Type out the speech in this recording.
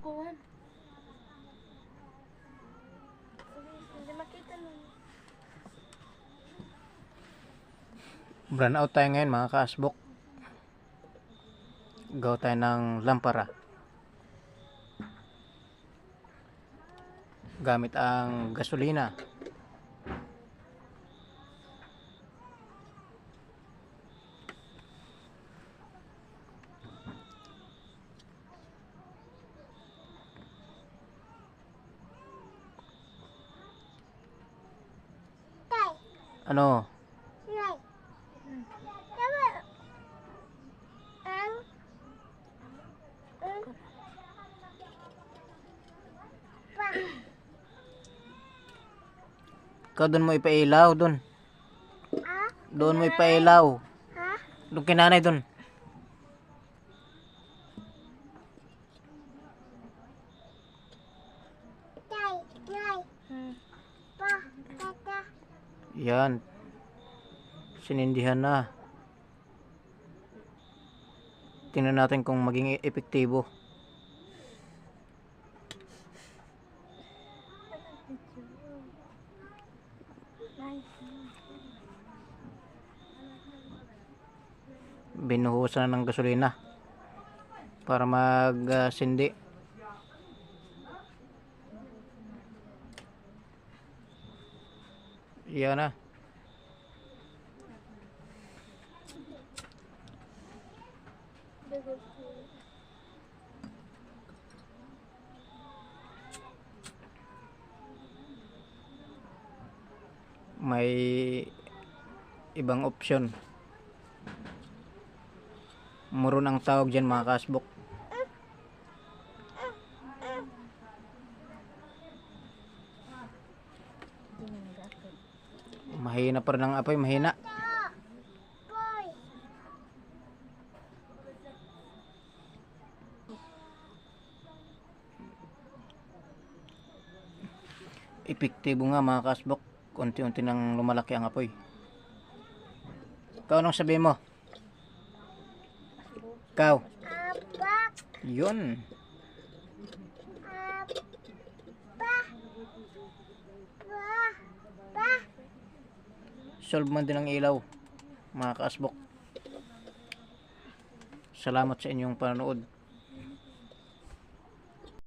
Kuhan. Hindi makita nun. Brand out tayo ngayon mga ka-asbok. Gawa tayo ng lampara. Gamit ang gasolina. Ano? Ikaw doon mo ipailaw doon. Doon mo ipailaw. Doon kinanay doon. Yan. Sinindihan na. Tingnan natin kung maging epektibo. Binuhusan ng gasolina para mag-sindi. Yan na. May ibang option. Muron ang tawag dyan mga kasbok. Mahina pa rin ang apoy, mahina. Epektibo nga mga kasbok. Unti-unti nang lumalaki ang apoy. Ikaw anong sabihin mo? Ikaw? Yun. Solve man din ang ilaw mga kaasbok. Salamat sa inyong panonood.